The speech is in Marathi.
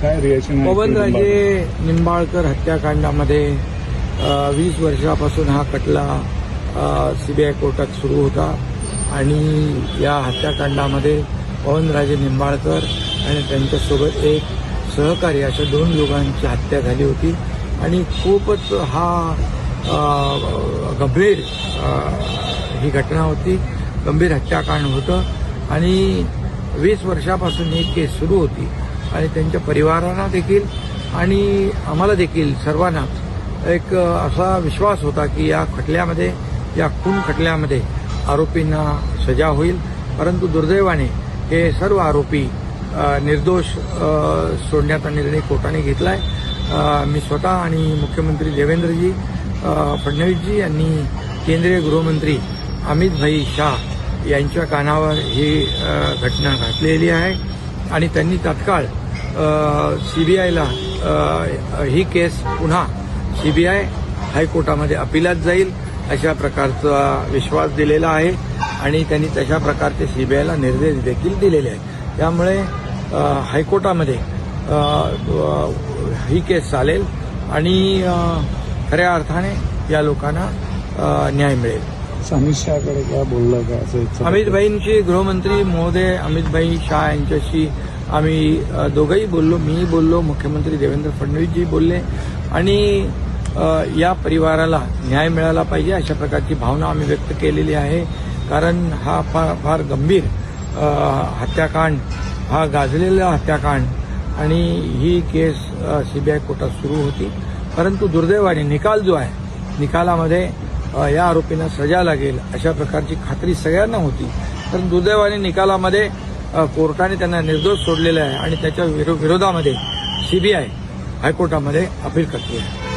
काय रिएक्शन आहे? पवनराजे निंबाळकर हत्याकांडामध्ये 20 वर्षापासून हा खटला सीबीआय कोर्टात सुरू होता आणि या हत्याकांडामध्ये पवनराजे निंबाळकर आणि त्यांच्यासोबत एक सहकारी अशा 2 लोकांची हत्या झाली होती आणि खूपच हा गंभीर ही घटना होती. गंभीर हत्याकांड होतं आणि 20 वर्षापासून ही केस सुरू होती आणि त्यांच्या परिवारांना देखील आणि आम्हाला देखील सर्वांना एक असा विश्वास होता की या खटल्यामध्ये, या खून खटल्यामध्ये आरोपींना सजा होईल. परंतु दुर्दैवाने हे सर्व आरोपी निर्दोष सोडण्याचा निर्णय कोर्टाने घेतला आहे. मी स्वतः आणि मुख्यमंत्री देवेंद्रजी फडणवीसजी यांनी केंद्रीय गृहमंत्री अमित भाई शाह यांच्या कानावर ही घटना घातलेली आहे आणि त्यांनी तात्काळ सीबीआयला ही केस पुन्हा सीबीआय हायकोर्टामध्ये अपिलात जाईल अशा प्रकारचा विश्वास दिलेला आहे आणि त्यांनी तशा प्रकारचे सीबीआयला निर्देश देखील दिलेले आहेत. त्यामुळे हायकोर्टामध्ये ही केस चालेल आणि खऱ्या अर्थाने या लोकांना न्याय मिळेल. अमित शहाकडे काय बोललं का असं? अमितभाईंशी गृहमंत्री महोदय अमितभाई शाह यांच्याशी आम्ही दोघंही बोललो. मीही बोललो, मुख्यमंत्री देवेंद्र फडणवीसजी बोलले आणि या परिवाराला न्याय मिळाला पाहिजे अशा प्रकारची भावना आम्ही व्यक्त केलेली आहे. कारण हा फार गंभीर हत्याकांड, हा गाजलेला हत्याकांड आणि ही केस सीबीआय कोर्टात सुरू होती. परंतु दुर्दैवाने निकाल जो आहे, निकालामध्ये या आरोपींना सजा लागेल अशा प्रकारची खात्री सगळ्यांना होती. तर दुर्दैवाने निकालामध्ये कोर्टाने त्यांना निर्दोष सोडलेलं आहे आणि त्याच्या विरोधामध्ये सीबीआय हायकोर्टामध्ये अपील करते आहे.